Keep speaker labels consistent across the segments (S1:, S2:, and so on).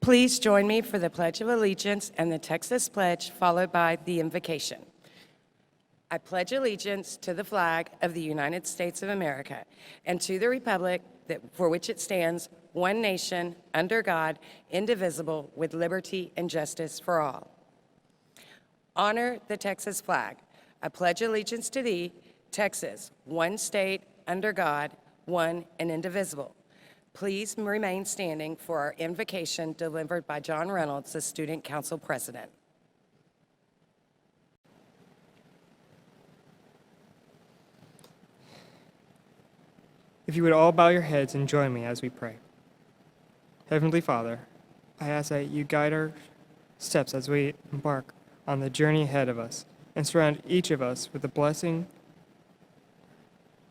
S1: Please join me for the Pledge of Allegiance and the Texas Pledge, followed by the Invocation. I pledge allegiance to the flag of the United States of America and to the republic for which it stands, one nation, under God, indivisible, with liberty and justice for all. Honor the Texas flag. I pledge allegiance to thee, Texas, one state, under God, one and indivisible. Please remain standing for our invocation delivered by John Reynolds, the Student Council President.
S2: If you would all bow your heads and join me as we pray. Heavenly Father, I ask that you guide our steps as we embark on the journey ahead of us and surround each of us with the blessing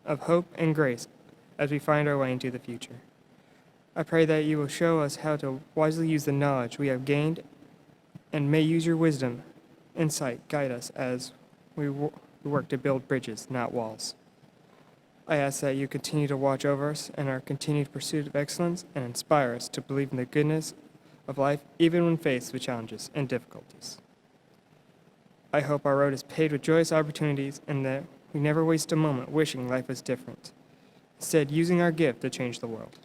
S2: of hope and grace as we find our way into the future. I pray that you will show us how to wisely use the knowledge we have gained, and may use your wisdom, insight, guide us as we work to build bridges, not walls. I ask that you continue to watch over us in our continued pursuit of excellence and inspire us to believe in the goodness of life even when faced with challenges and difficulties. I hope our road is paved with joyous opportunities and that we never waste a moment wishing life was different, instead using our gift to change the world.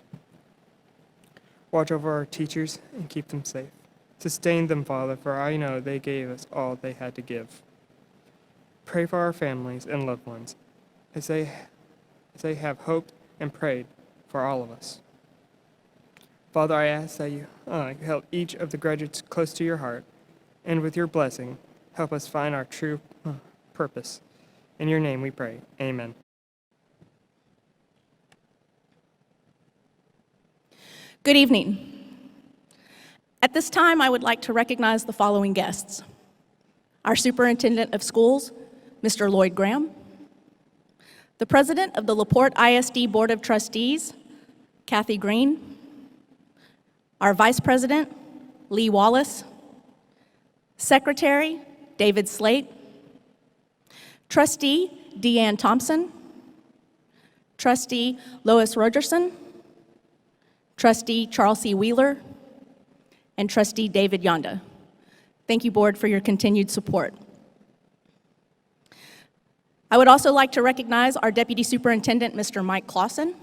S2: Watch over our teachers and keep them safe. Sustain them, Father, for I know they gave us all they had to give. Pray for our families and loved ones as they have hoped and prayed for all of us. Father, I ask that you help each of the graduates close to your heart, and with your blessing, help us find our true purpose. In your name we pray. Amen.
S3: Good evening. At this time, I would like to recognize the following guests: our Superintendent of Schools, Mr. Lloyd Graham; the President of the LaPorte ISD Board of Trustees, Kathy Green; our Vice President, Lee Wallace; Secretary, David Slate; Trustee, Deanne Thompson; Trustee, Lois Rogerson; Trustee Charles C. Wheeler, and Trustee David Yonda. Thank you, Board, for your continued support. I would also like to recognize our Deputy Superintendent, Mr. Mike Clausen,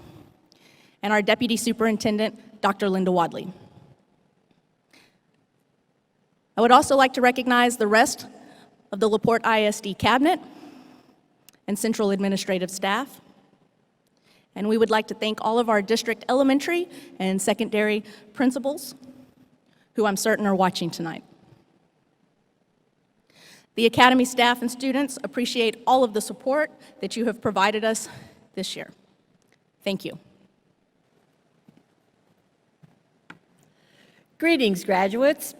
S3: and our Deputy Superintendent, Dr. Linda Wadley. I would also like to recognize the rest of the LaPorte ISD Cabinet and Central Administrative staff. And we would like to thank all of our district elementary and secondary principals, who I'm certain are watching tonight. The Academy staff and students appreciate all of the support that you have provided us this year. Thank you.
S4: Greetings, graduates.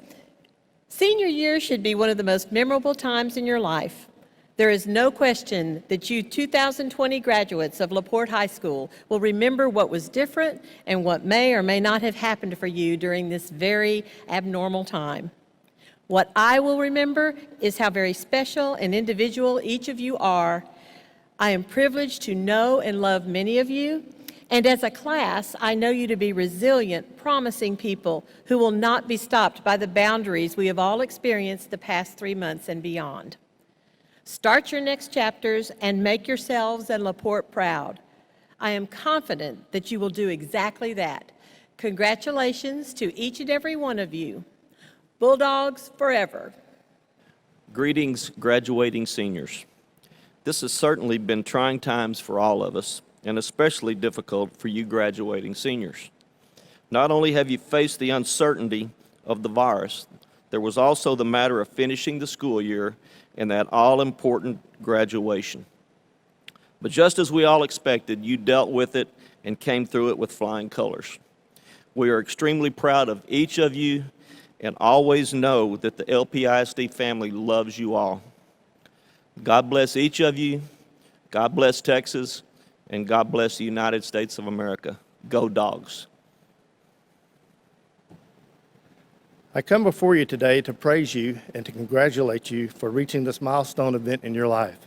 S4: Senior year should be one of the most memorable times in your life. There is no question that you 2020 graduates of LaPorte High School will remember what was different and what may or may not have happened for you during this very abnormal time. What I will remember is how very special and individual each of you are. I am privileged to know and love many of you, and as a class, I know you to be resilient, promising people who will not be stopped by the boundaries we have all experienced the past 3 months and beyond. Start your next chapters and make yourselves and LaPorte proud. I am confident that you will do exactly that. Congratulations to each and every one of you. Bulldogs forever.
S5: Greetings, graduating seniors. This has certainly been trying times for all of us, and especially difficult for you graduating seniors. Not only have you faced the uncertainty of the virus, there was also the matter of finishing the school year and that all-important graduation. But just as we all expected, you dealt with it and came through it with flying colors. We are extremely proud of each of you and always know that the LPISD family loves you all. God bless each of you, God bless Texas, and God bless the United States of America. Go Dogs.
S6: I come before you today to praise you and to congratulate you for reaching this milestone event in your life.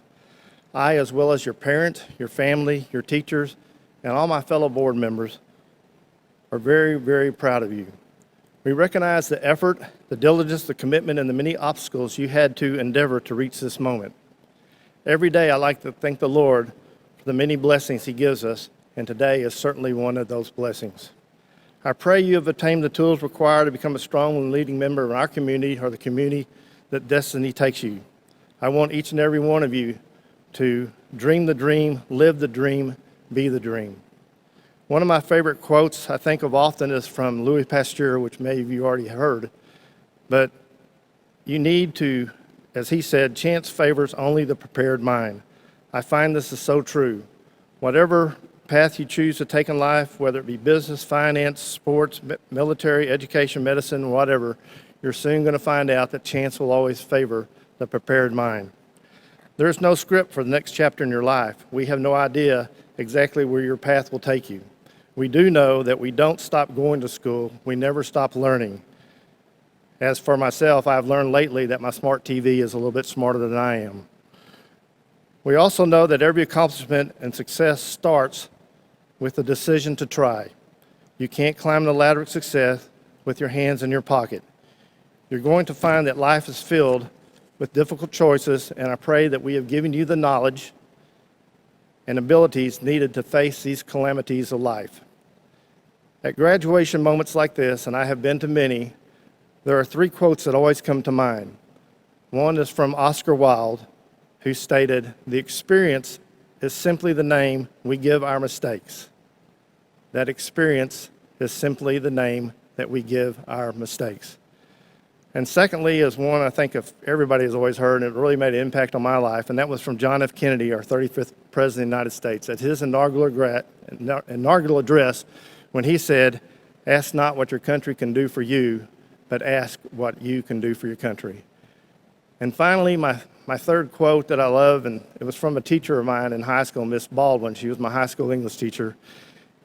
S6: I, as well as your parents, your family, your teachers, and all my fellow board members, are very, very proud of you. We recognize the effort, the diligence, the commitment, and the many obstacles you had to endeavor to reach this moment. Every day I like to thank the Lord for the many blessings He gives us, and today is certainly one of those blessings. I pray you have obtained the tools required to become a strong and leading member of our community or the community that destiny takes you. I want each and every one of you to dream the dream, live the dream, be the dream. One of my favorite quotes I think of often is from Louis Pasteur, which many of you already heard, but you need to, as he said, chance favors only the prepared mind. I find this is so true. Whatever path you choose to take in life, whether it be business, finance, sports, military, education, medicine, whatever, you're soon going to find out that chance will always favor the prepared mind. There's no script for the next chapter in your life. We have no idea exactly where your path will take you. We do know that we don't stop going to school. We never stop learning. As for myself, I've learned lately that my smart TV is a little bit smarter than I am. We also know that every accomplishment and success starts with the decision to try. You can't climb the ladder of success with your hands in your pocket. You're going to find that life is filled with difficult choices, and I pray that we have given you the knowledge and abilities needed to face these calamities of life. At graduation moments like this, and I have been to many, there are three quotes that always come to mind. One is from Oscar Wilde, who stated, "The experience is simply the name we give our mistakes." That experience is simply the name that we give our mistakes. And secondly is one I think everybody has always heard, and it really made an impact on my life, and that was from John F. Kennedy, our 35th President of the United States, at his inaugural address when he said, "Ask not what your country can do for you, but ask what you can do for your country." And finally, my third quote that I love, and it was from a teacher of mine in high school, Miss Baldwin. She was my high school English teacher.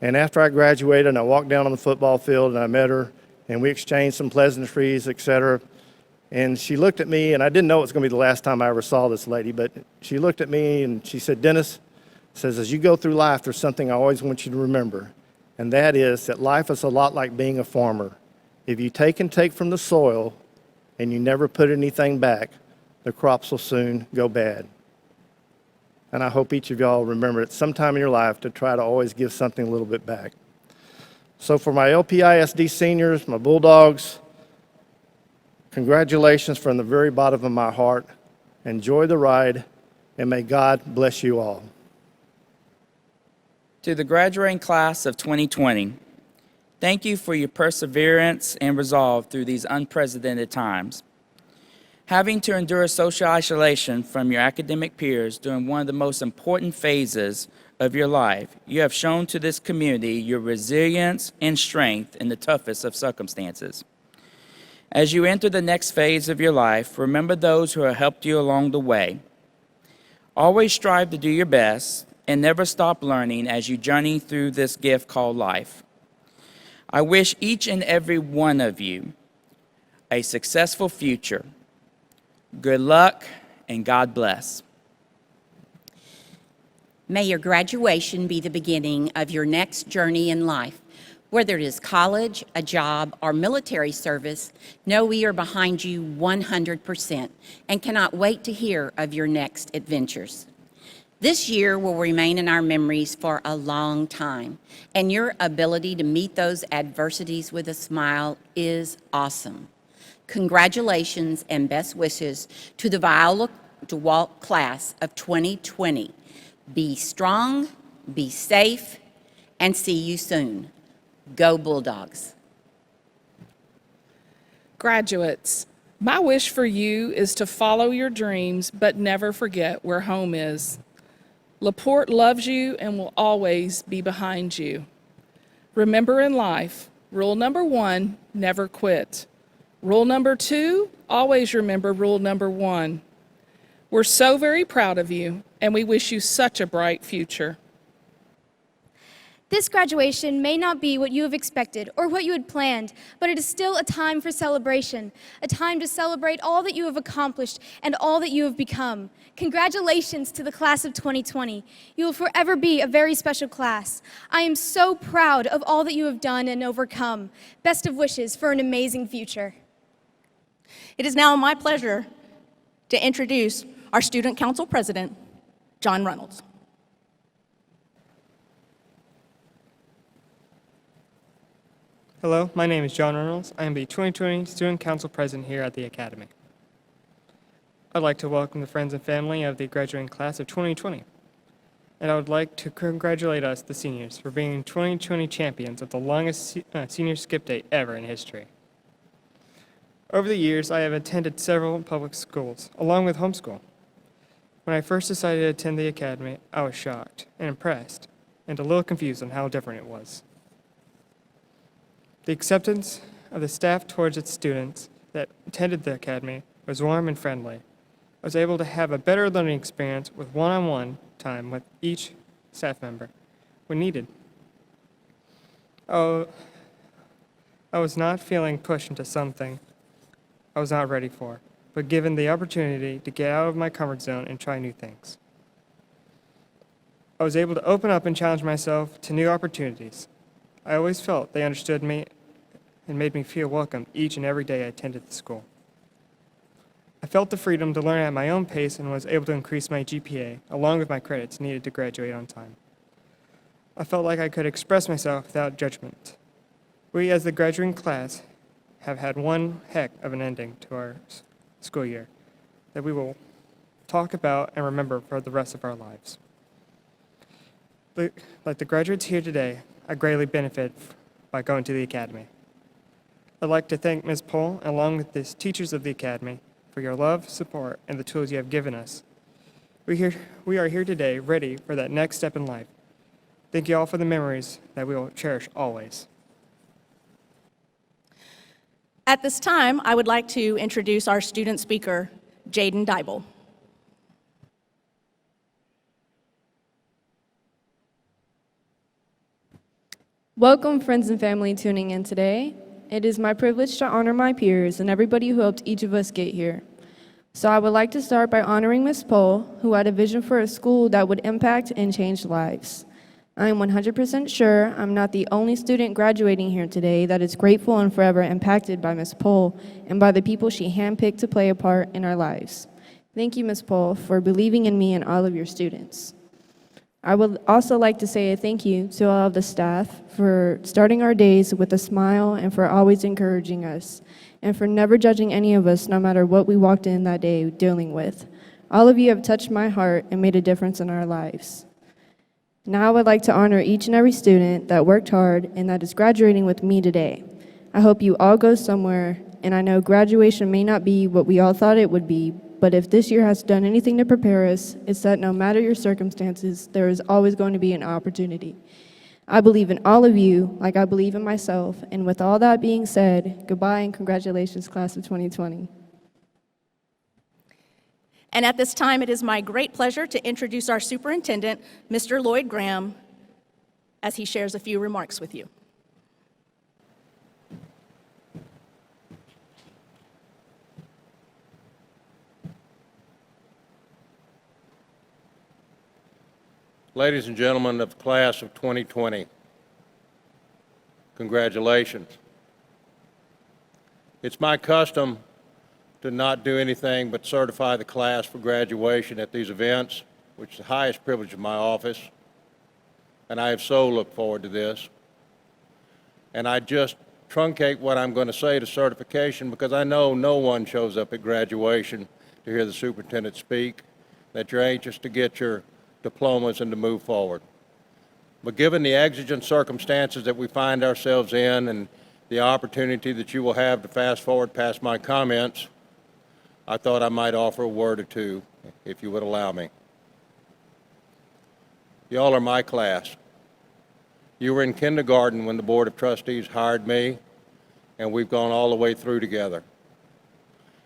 S6: And after I graduated and I walked down on the football field and I met her, and we exchanged some pleasantries, etc. And she looked at me, and I didn't know it was going to be the last time I ever saw this lady, but she looked at me and she said, "Dennis," says, "as you go through life, there's something I always want you to remember, and that is that life is a lot like being a farmer. If you take and take from the soil and you never put anything back, the crops will soon go bad." And I hope each of y'all remember it sometime in your life to try to always give something a little bit back. So for my LPISD seniors, my Bulldogs, congratulations from the very bottom of my heart. Enjoy the ride, and may God bless you all.
S7: To the graduating class of 2020, thank you for your perseverance and resolve through these unprecedented times. Having to endure social isolation from your academic peers during one of the most important phases of your life, you have shown to this community your resilience and strength in the toughest of circumstances. As you enter the next phase of your life, remember those who have helped you along the way. Always strive to do your best and never stop learning as you journey through this gift called life. I wish each and every one of you a successful future. Good luck and God bless.
S8: May your graduation be the beginning of your next journey in life. Whether it is college, a job, or military service, know we are behind you 100% and cannot wait to hear of your next adventures. This year will remain in our memories for a long time, and your ability to meet those adversities with a smile is awesome. Congratulations and best wishes to the Viola DeWalt class of 2020. Be strong, be safe, and see you soon. Go Bulldogs.
S9: Graduates, my wish for you is to follow your dreams, but never forget where home is. LaPorte loves you and will always be behind you. Remember in life, rule number 1, never quit. Rule number 2, always remember rule number 1. We're so very proud of you, and we wish you such a bright future.
S10: This graduation may not be what you have expected or what you had planned, but it is still a time for celebration, a time to celebrate all that you have accomplished and all that you have become. Congratulations to the class of 2020. You will forever be a very special class. I am so proud of all that you have done and overcome. Best of wishes for an amazing future.
S3: It is now my pleasure to introduce our Student Council President, John Reynolds.
S2: Hello, my name is John Reynolds. I am the 2020 Student Council President here at the Academy. I'd like to welcome the friends and family of the graduating class of 2020. And I would like to congratulate us, the seniors, for being 2020 champions of the longest senior skip day ever in history. Over the years, I have attended several public schools, along with homeschool. When I first decided to attend the Academy, I was shocked and impressed, and a little confused on how different it was. The acceptance of the staff towards its students that attended the Academy was warm and friendly. I was able to have a better learning experience with one-on-one time with each staff member when needed. I was not feeling pushed into something I was not ready for, but given the opportunity to get out of my comfort zone and try new things. I was able to open up and challenge myself to new opportunities. I always felt they understood me and made me feel welcome each and every day I attended the school. I felt the freedom to learn at my own pace and was able to increase my GPA along with my credits needed to graduate on time. I felt like I could express myself without judgment. We, as the graduating class, have had one heck of an ending to our school year that we will talk about and remember for the rest of our lives. Like the graduates here today, I greatly benefit by going to the Academy. I'd like to thank Ms. Pohl, along with the teachers of the Academy, for your love, support, and the tools you have given us. We are here today ready for that next step in life. Thank you all for the memories that we will cherish always.
S3: At this time, I would like to introduce our student speaker, Jaden Dybel.
S11: Welcome, friends and family tuning in today. It is my privilege to honor my peers and everybody who helped each of us get here. So I would like to start by honoring Ms. Pohl, who had a vision for a school that would impact and change lives. I am 100% sure I'm not the only student graduating here today that is grateful and forever impacted by Ms. Pohl and by the people she handpicked to play a part in our lives. Thank you, Ms. Pohl, for believing in me and all of your students. I would also like to say a thank you to all of the staff for starting our days with a smile and for always encouraging us, and for never judging any of us no matter what we walked in that day dealing with. All of you have touched my heart and made a difference in our lives. Now I would like to honor each and every student that worked hard and that is graduating with me today. I hope you all go somewhere, and I know graduation may not be what we all thought it would be, but if this year has done anything to prepare us, it's that no matter your circumstances, there is always going to be an opportunity. I believe in all of you, like I believe in myself, and with all that being said, goodbye and congratulations, class of 2020.
S3: And at this time, it is my great pleasure to introduce our superintendent, Mr. Lloyd Graham, as he shares a few remarks with you.
S12: Ladies and gentlemen of the class of 2020, congratulations. It's my custom to not do anything but certify the class for graduation at these events, which is the highest privilege of my office, and I have so looked forward to this. And I just truncate what I'm going to say to certification because I know no one shows up at graduation to hear the superintendent speak, that you're anxious to get your diplomas and to move forward. But given the exigent circumstances that we find ourselves in and the opportunity that you will have to fast forward past my comments, I thought I might offer a word or two, if you would allow me. Y'all are my class. You were in kindergarten when the Board of Trustees hired me, and we've gone all the way through together.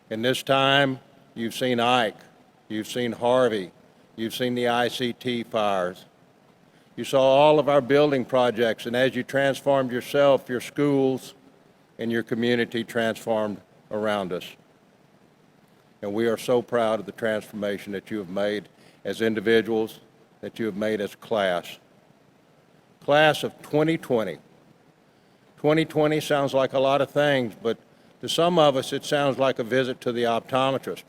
S12: In this time, you've seen Ike, you've seen Harvey, you've seen the ICT fires. You saw all of our building projects, and as you transformed yourself, your schools and your community transformed around us. And we are so proud of the transformation that you have made as individuals, that you have made as a class. Class of 2020. 2020 sounds like a lot of things, but to some of us it sounds like a visit to the optometrist.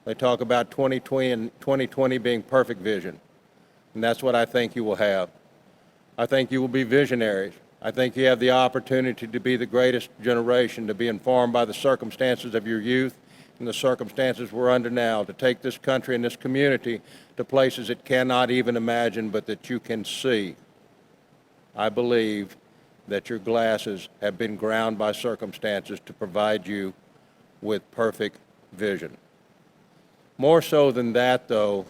S12: They talk about 2020 being perfect vision, and that's what I think you will have. I think you will be visionaries. I think you have the opportunity to be the greatest generation, to be informed by the circumstances of your youth and the circumstances we're under now, to take this country and this community to places it cannot even imagine, but that you can see. I believe that your glasses have been ground by circumstances to provide you with perfect vision. More so than that, though,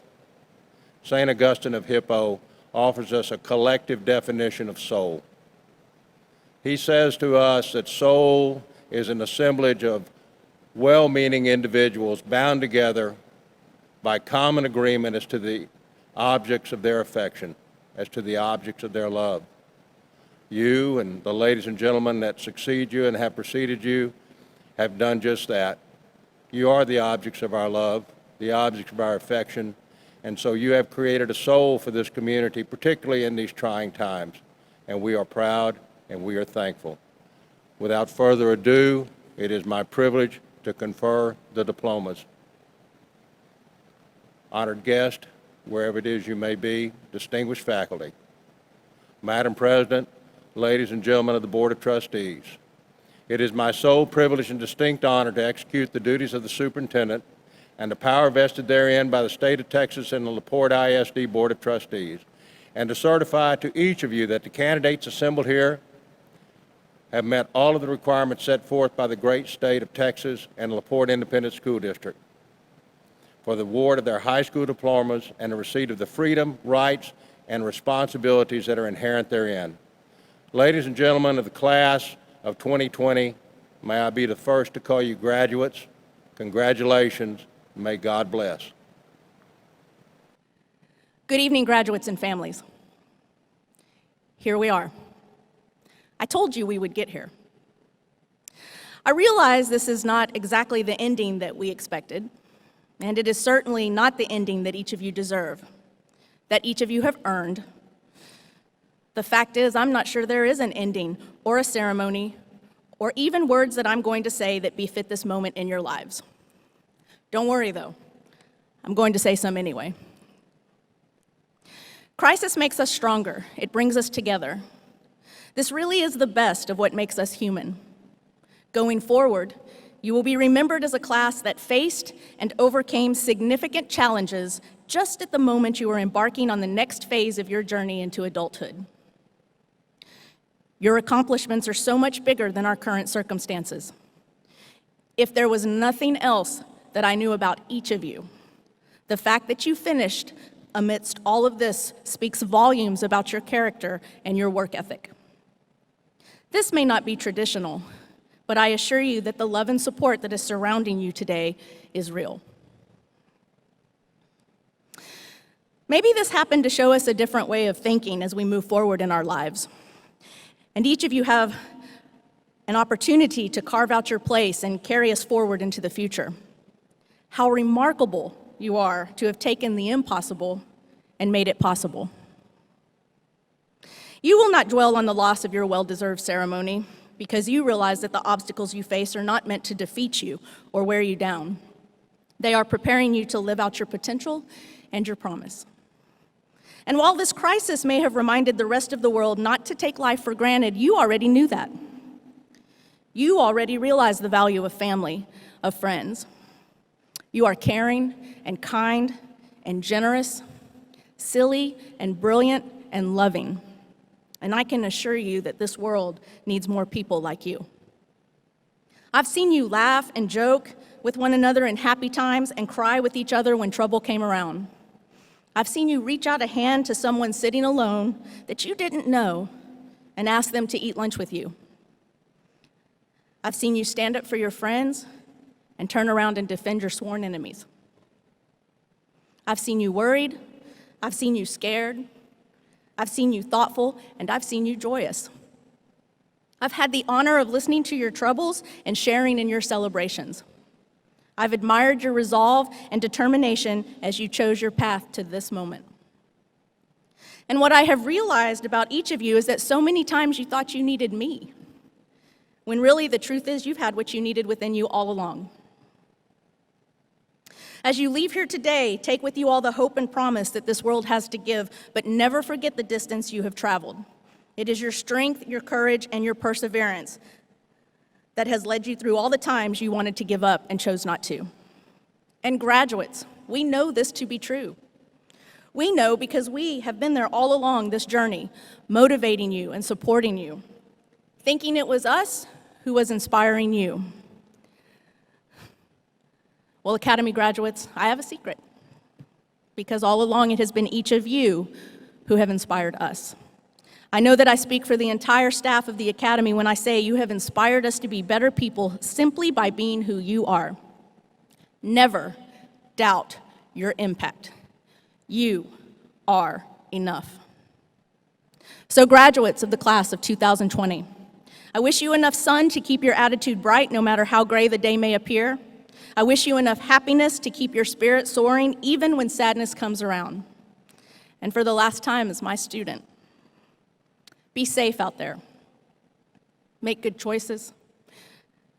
S12: St. Augustine of Hippo offers us a collective definition of soul. He says to us that soul is an assemblage of well-meaning individuals bound together by common agreement as to the objects of their affection, as to the objects of their love. You and the ladies and gentlemen that succeed you and have preceded you have done just that. You are the objects of our love, the objects of our affection, and so you have created a soul for this community, particularly in these trying times, and we are proud and we are thankful. Without further ado, it is my privilege to confer the diplomas. Honored guest, wherever it is you may be, distinguished faculty, Madam President, ladies and gentlemen of the Board of Trustees, it is my sole privilege and distinct honor to execute the duties of the superintendent and the power vested therein by the state of Texas and the LaPorte ISD Board of Trustees, and to certify to each of you that the candidates assembled here have met all of the requirements set forth by the great state of Texas and LaPorte Independent School District for the award of their high school diplomas and the receipt of the freedom, rights, and responsibilities that are inherent therein. Ladies and gentlemen of the class of 2020, may I be the first to call you graduates. Congratulations. May God bless.
S3: Good evening, graduates and families. Here we are. I told you we would get here. I realize this is not exactly the ending that we expected, and it is certainly not the ending that each of you deserve, that each of you have earned. The fact is, I'm not sure there is an ending or a ceremony or even words that I'm going to say that befit this moment in your lives. Don't worry, though. I'm going to say some anyway. Crisis makes us stronger. It brings us together. This really is the best of what makes us human. Going forward, you will be remembered as a class that faced and overcame significant challenges just at the moment you were embarking on the next phase of your journey into adulthood. Your accomplishments are so much bigger than our current circumstances. If there was nothing else that I knew about each of you, the fact that you finished amidst all of this speaks volumes about your character and your work ethic. This may not be traditional, but I assure you that the love and support that is surrounding you today is real. Maybe this happened to show us a different way of thinking as we move forward in our lives. And each of you have an opportunity to carve out your place and carry us forward into the future. How remarkable you are to have taken the impossible and made it possible. You will not dwell on the loss of your well-deserved ceremony because you realize that the obstacles you face are not meant to defeat you or wear you down. They are preparing you to live out your potential and your promise. And while this crisis may have reminded the rest of the world not to take life for granted, you already knew that. You already realize the value of family, of friends. You are caring and kind and generous, silly and brilliant and loving. And I can assure you that this world needs more people like you. I've seen you laugh and joke with one another in happy times and cry with each other when trouble came around. I've seen you reach out a hand to someone sitting alone that you didn't know and ask them to eat lunch with you. I've seen you stand up for your friends and turn around and defend your sworn enemies. I've seen you worried. I've seen you scared. I've seen you thoughtful, and I've seen you joyous. I've had the honor of listening to your troubles and sharing in your celebrations. I've admired your resolve and determination as you chose your path to this moment. And what I have realized about each of you is that so many times you thought you needed me, when really the truth is you've had what you needed within you all along. As you leave here today, take with you all the hope and promise that this world has to give, but never forget the distance you have traveled. It is your strength, your courage, and your perseverance that has led you through all the times you wanted to give up and chose not to. And graduates, we know this to be true. We know because we have been there all along this journey, motivating you and supporting you, thinking it was us who was inspiring you. Well, Academy graduates, I have a secret, because all along it has been each of you who have inspired us. I know that I speak for the entire staff of the Academy when I say you have inspired us to be better people simply by being who you are. Never doubt your impact. You are enough. So graduates of the class of 2020, I wish you enough sun to keep your attitude bright no matter how gray the day may appear. I wish you enough happiness to keep your spirit soaring even when sadness comes around. And for the last time as my student, be safe out there. Make good choices.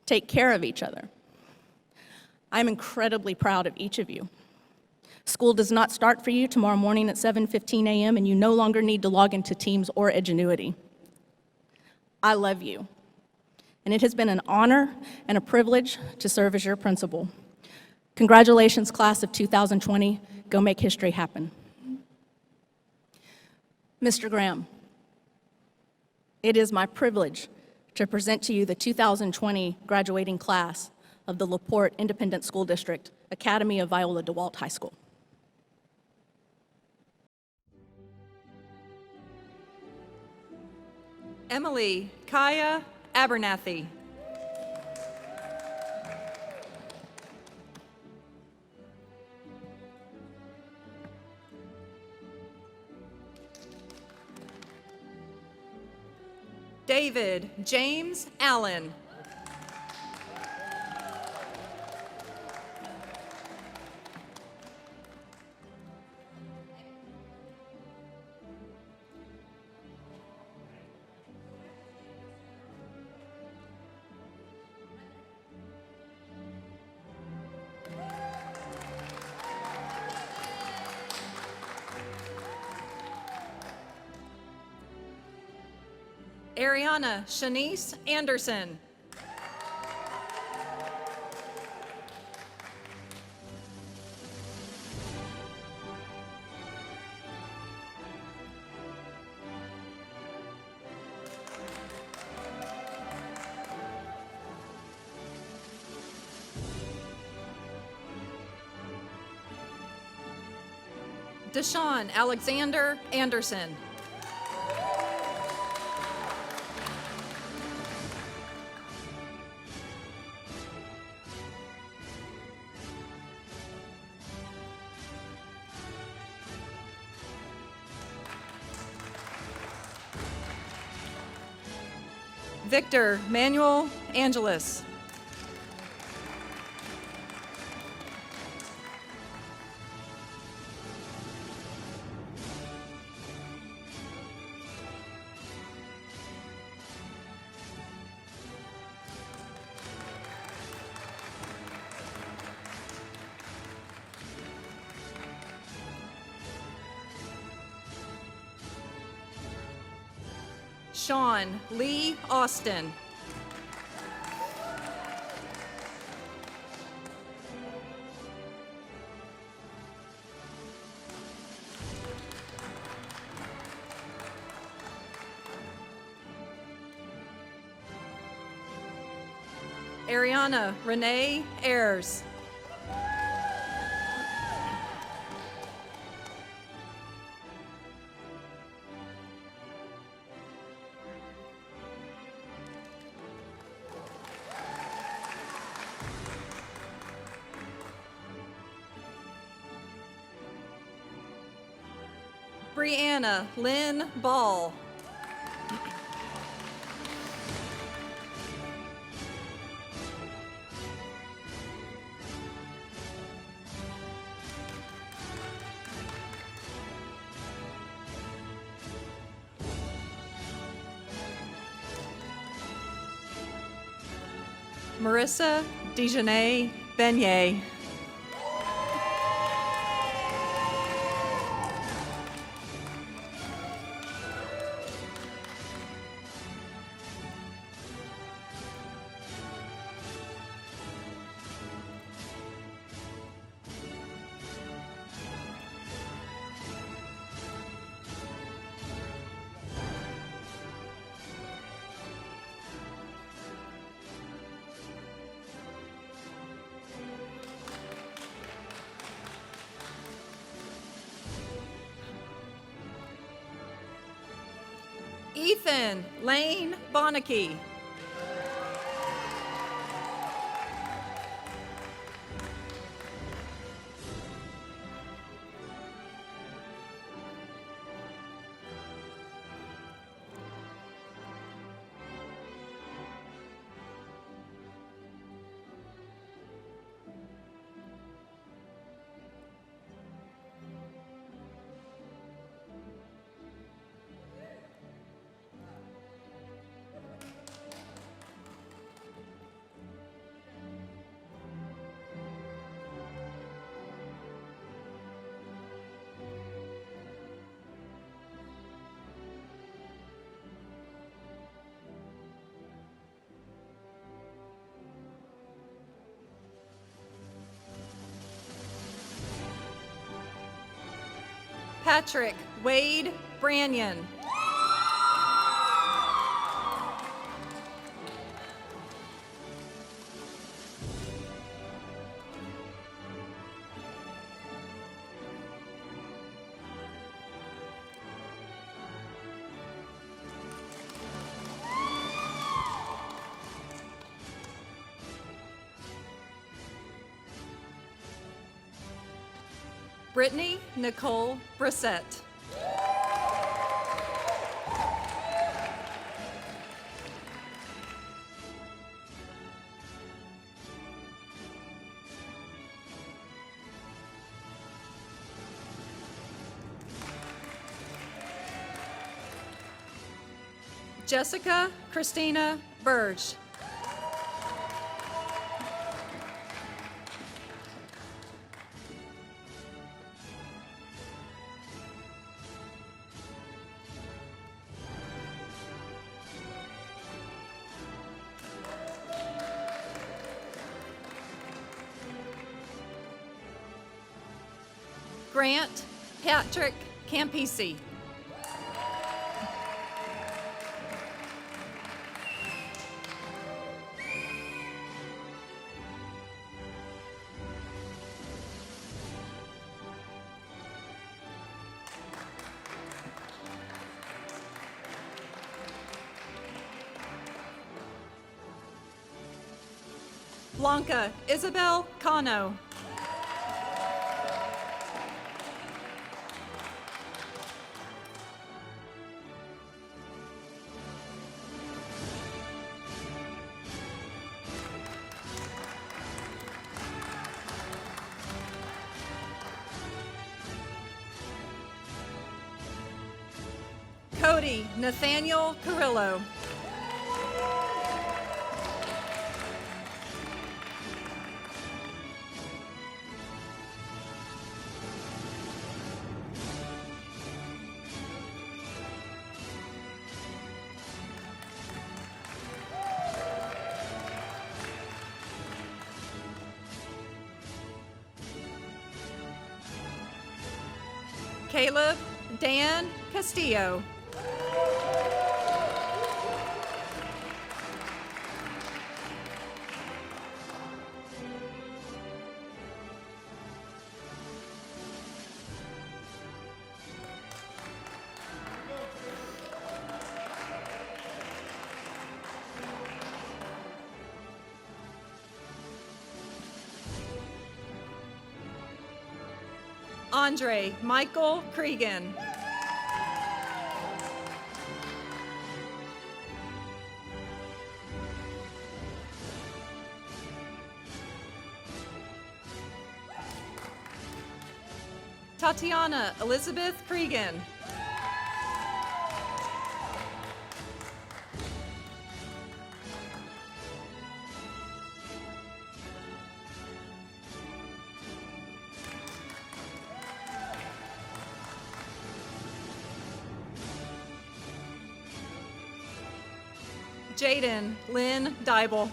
S3: Take care of each other. I'm incredibly proud of each of you. School does not start for you tomorrow morning at 7:15 a.m., and you no longer need to log into Teams or Edgenuity. I love you, and it has been an honor and a privilege to serve as your principal. Congratulations, class of 2020. Go make history happen. Mr. Graham, it is my privilege to present to you the 2020 graduating class of the LaPorte Independent School District, Academy of Viola DeWalt High School.
S13: Emily Kaya Abernathy. David James Allen. Ariana Shanice Anderson. Deshaun Alexander Anderson. Victor Manuel Angeles. Sean Lee Austin. Ariana Renee Ayers. Brianna Lynn Ball. Marissa Dejanay Beignet. Ethan Lane Bonneke. Patrick Wade Branyan. Brittany Nicole Brissett. Jessica Christina Burge. Grant Patrick Campisi. Blanca Isabel Cano. Cody Nathaniel Carrillo. Caleb Dan Castillo. Andre Michael Cregan. Tatiana Elizabeth Cregan. Jaden Lynn Dybel.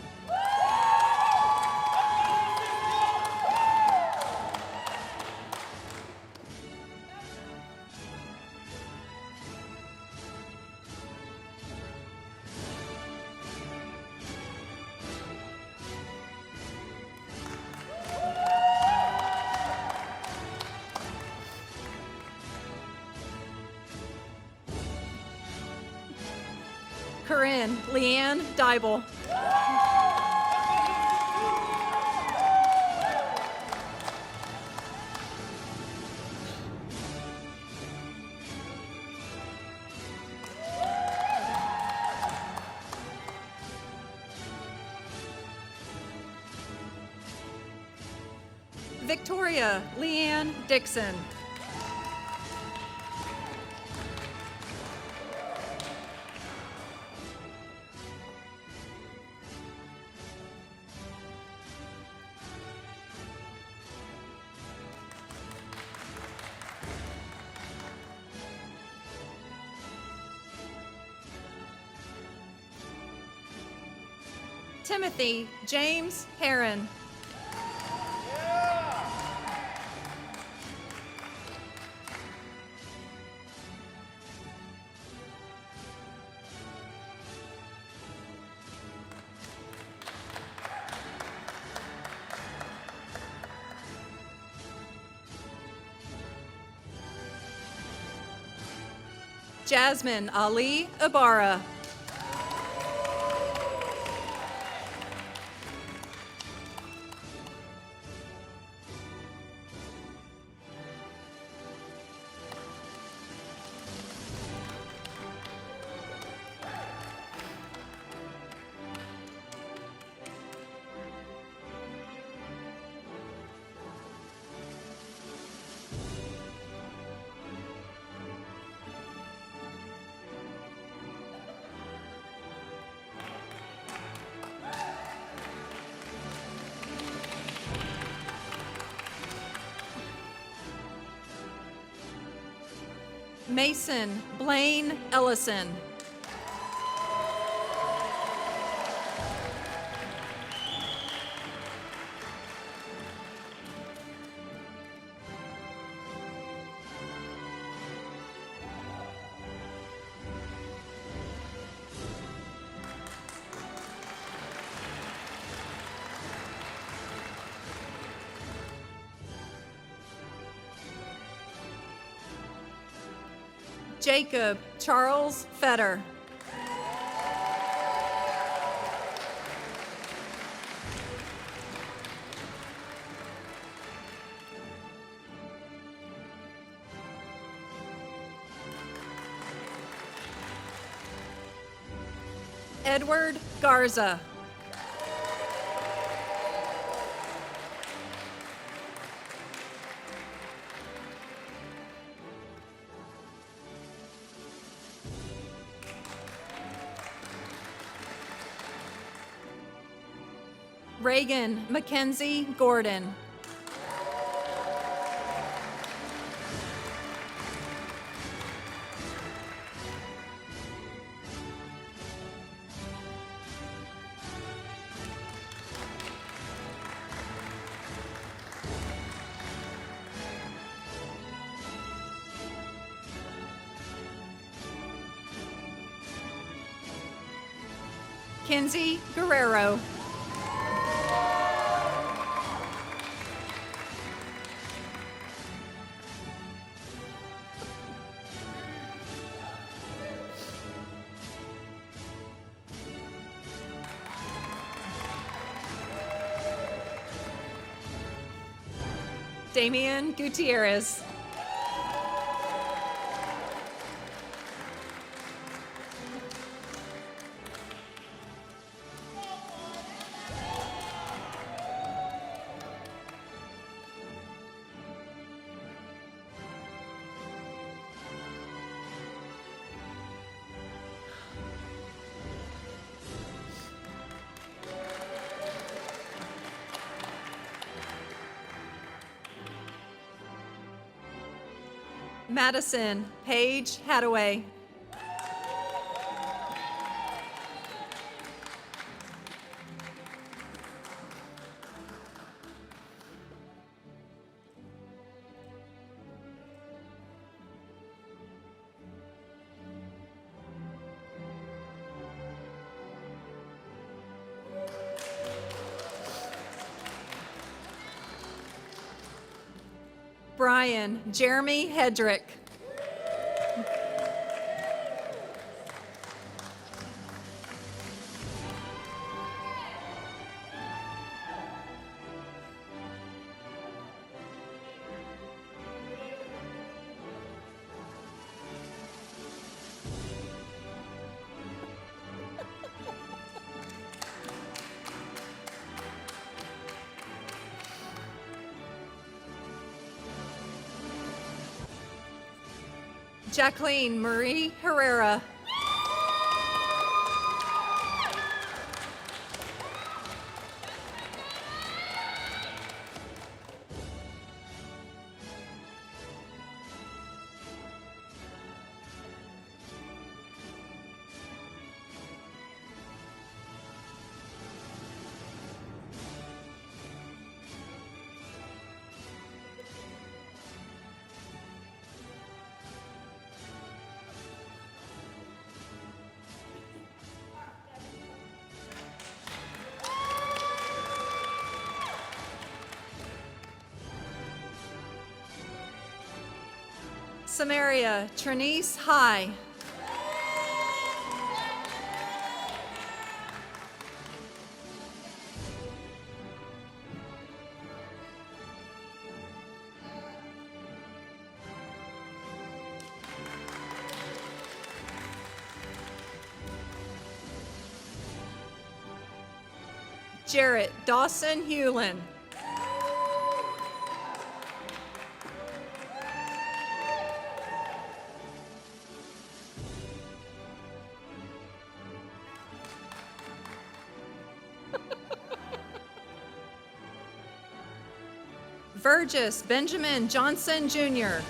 S13: Corinne Leanne Dybel. Victoria Leanne Dixon. Timothy James Heron. Jasmine Ali Ibarra. Mason Blaine Ellison. Jacob Charles Fetter. Edward Garza. Reagan Mackenzie Gordon. Kenzie Guerrero. Damian Gutierrez. Madison Paige Hadaway. Brian Jeremy Hedrick. Jacqueline Marie Herrera. Samaria Trinice High. Jarrett Dawson Hewlin. Burgess Benjamin Johnson, Jr.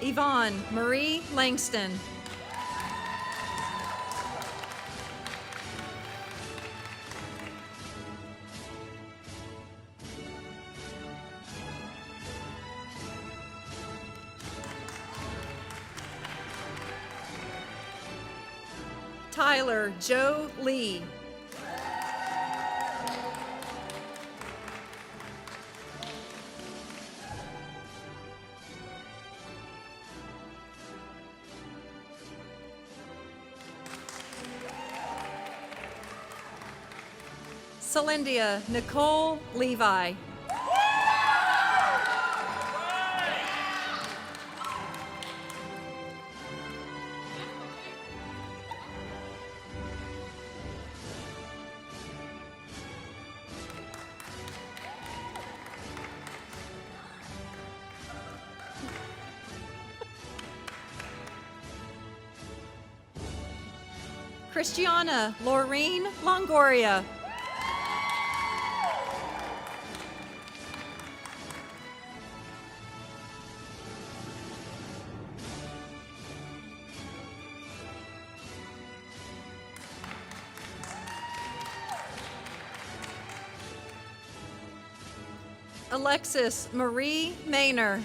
S13: Yvonne Marie Langston. Tyler Joe Lee. Celindia Nicole Levi. Christiana Laureen Longoria. Alexis Marie Maynor.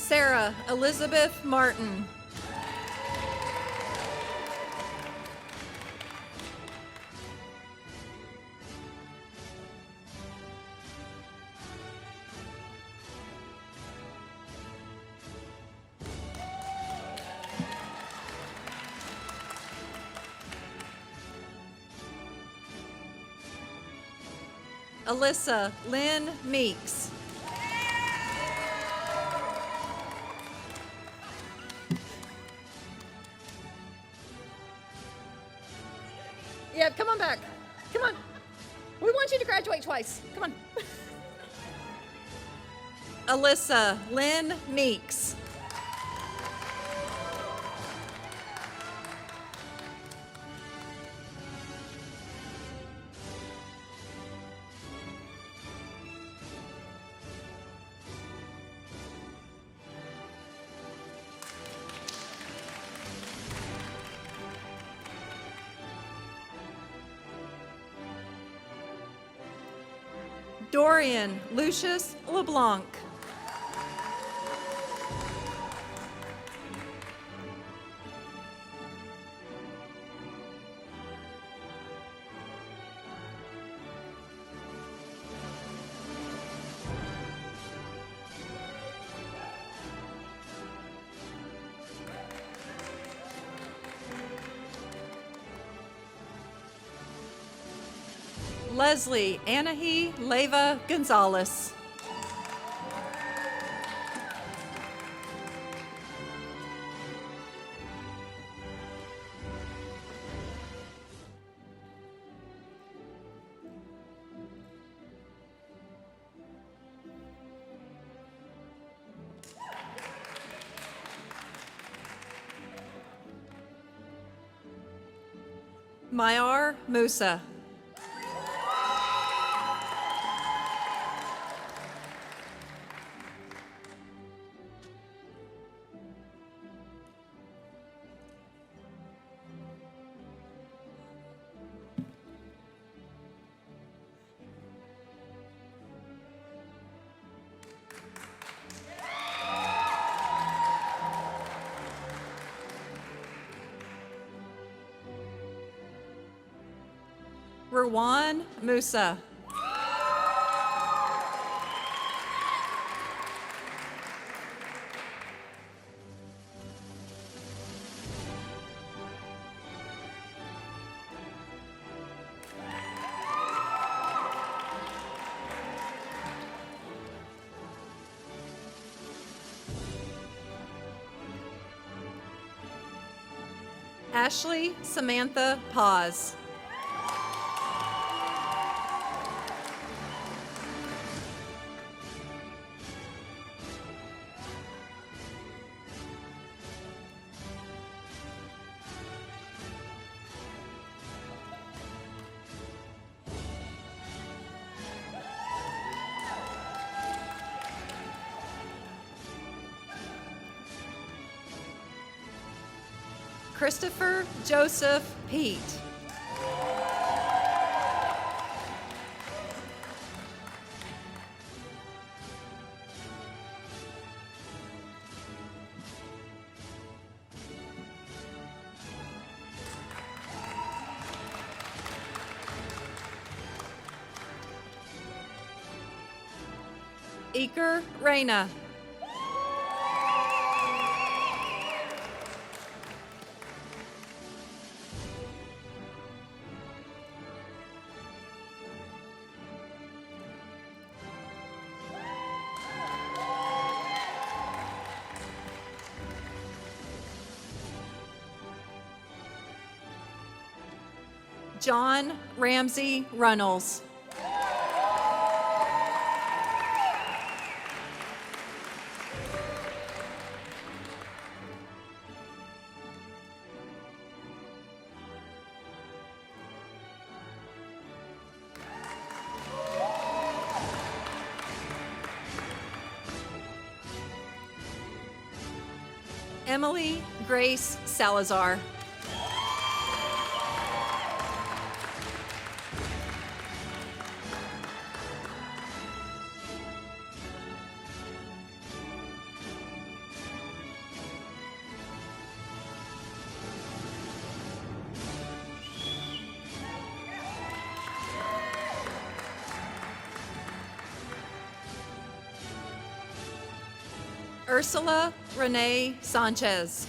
S13: Sarah Elizabeth Martin. Alyssa Lynn Meeks. Yeah, come on back. Come on. We want you to graduate twice. Come on. Alyssa Lynn Meeks. Dorian Lucius LeBlanc. Leslie Anahi Leyva Gonzalez. Mayar Musa. Rawan Musa. Ashley Samantha Paz. Christopher Joseph Pete. Iker Reyna. John Ramsey Runnels. Emily Grace Salazar. Ursula Renee Sanchez.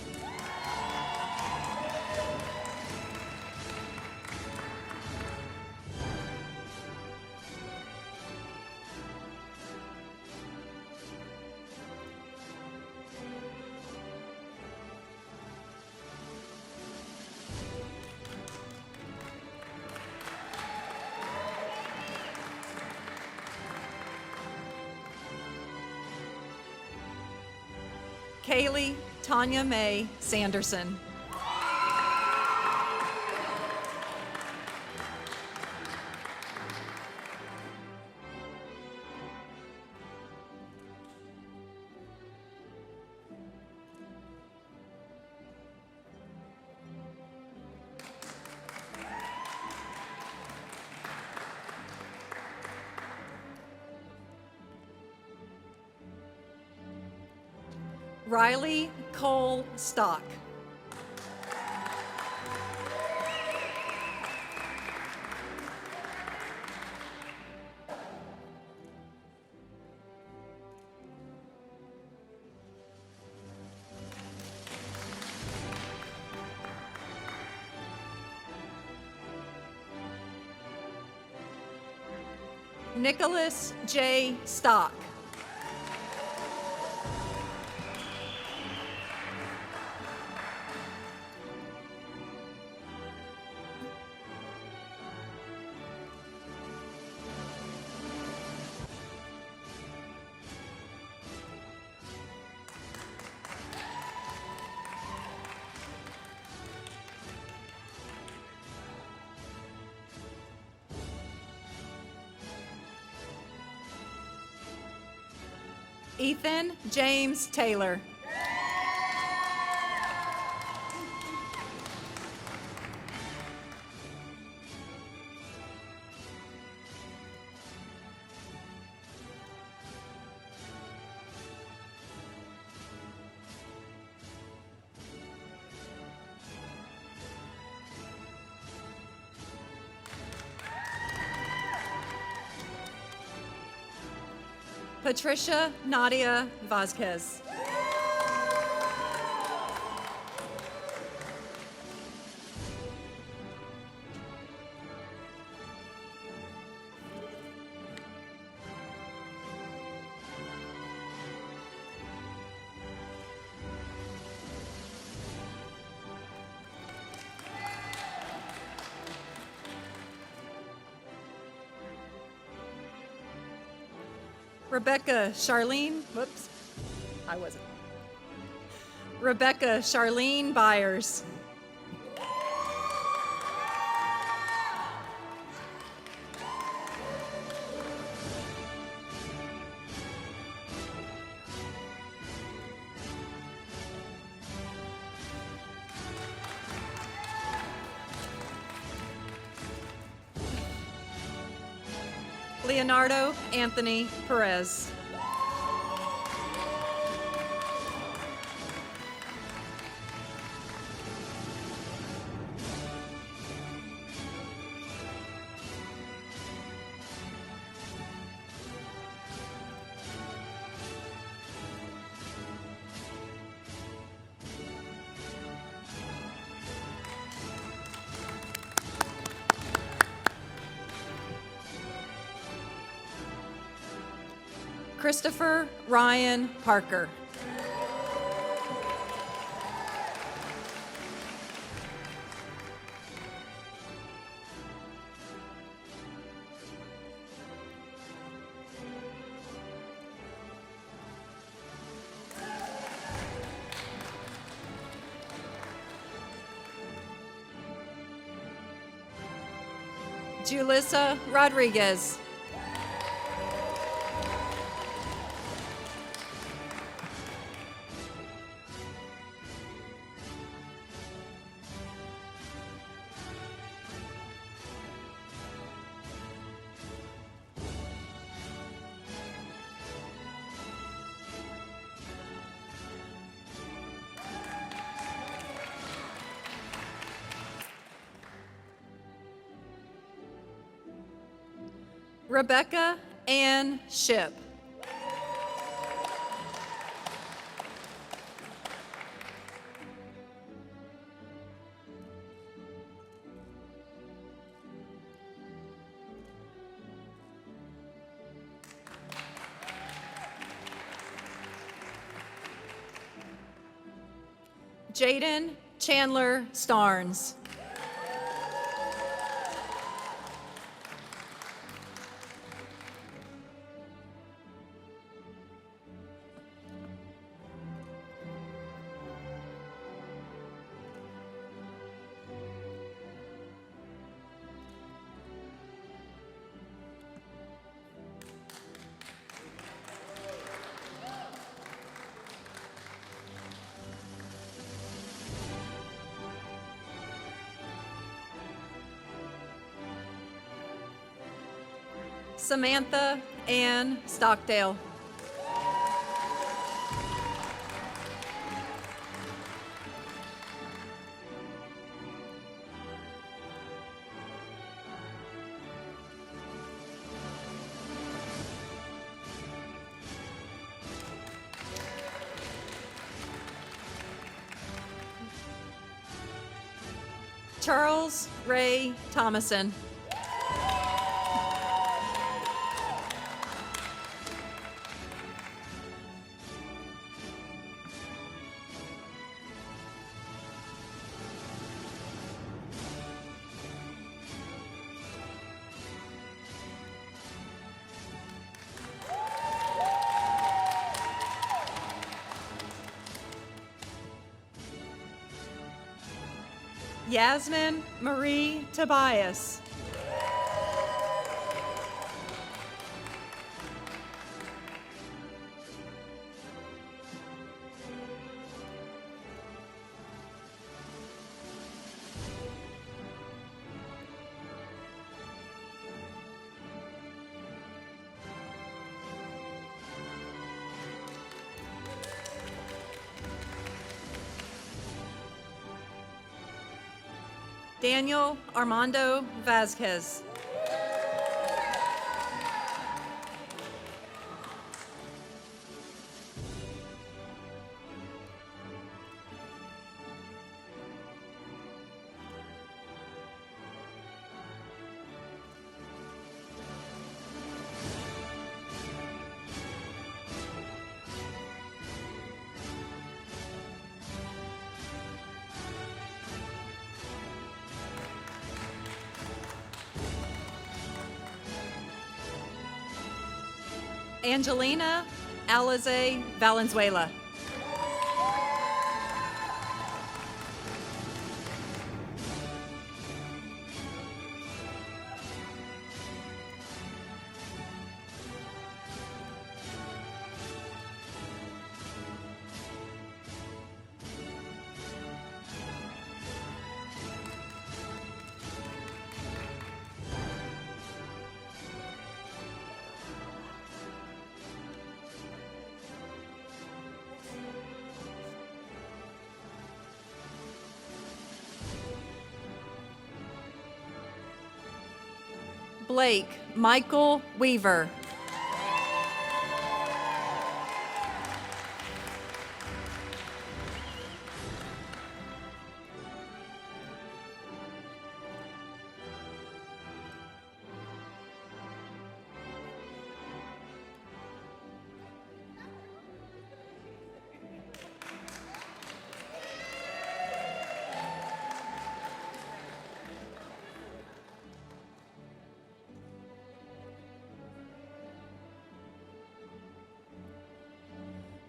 S13: Kaylee Tanya Mae Sanderson. Riley Cole Stock. Nicholas J. Stock. Ethan James Taylor. Patricia Nadia Vazquez. Rebecca Charlene, whoops, I wasn't. Rebecca Charlene Byers. Leonardo Anthony Perez. Christopher Ryan Parker. Julissa Rodriguez. Rebecca Ann Ship. Jaden Chandler Starnes. Samantha Ann Stockdale. Charles Ray Thomason. Yasmin Marie Tobias. Daniel Armando Vasquez. Angelina Alize Valenzuela. Blake Michael Weaver.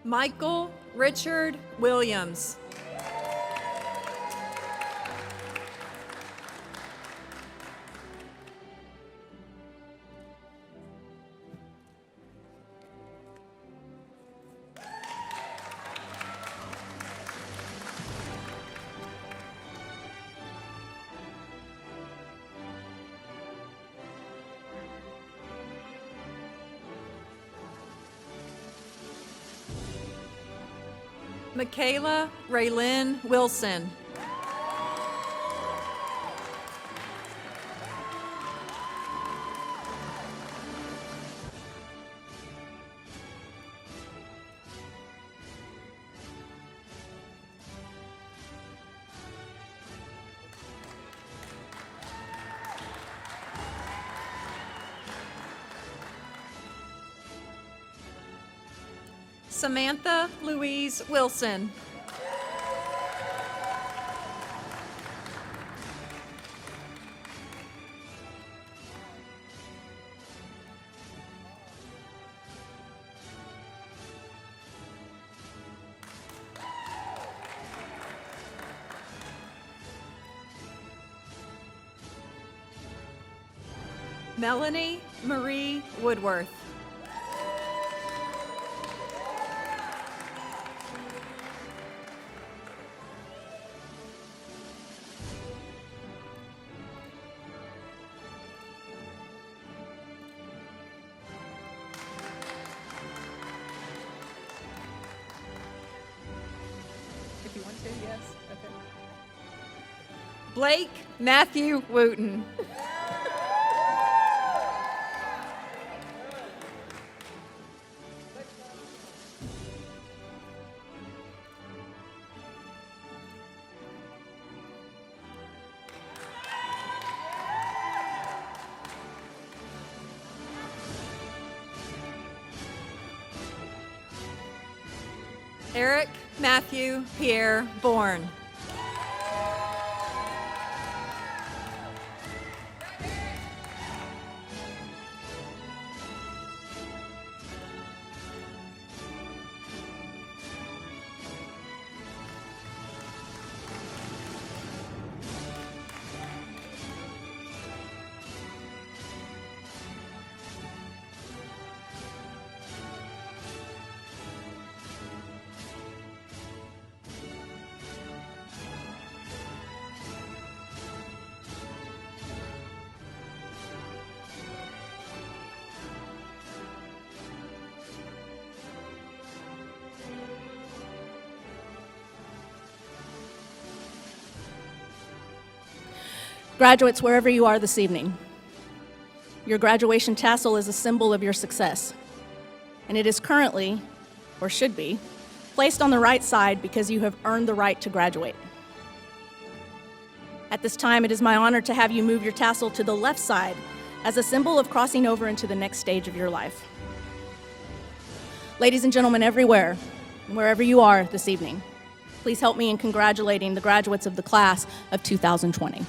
S13: Michael Richard Williams. Michaela Raylyn Wilson. Samantha Louise Wilson. Melanie Marie Woodworth. If you want to, yes. Okay. Blake Matthew Wooten. Eric Matthew Pierre Bourne.
S3: Graduates, wherever you are this evening, your graduation tassel is a symbol of your success, and it is currently, or should be, placed on the right side because you have earned the right to graduate. At this time, it is my honor to have you move your tassel to the left side as a symbol of crossing over into the next stage of your life. Ladies and gentlemen everywhere, and wherever you are this evening, please help me in congratulating the graduates of the class of 2020.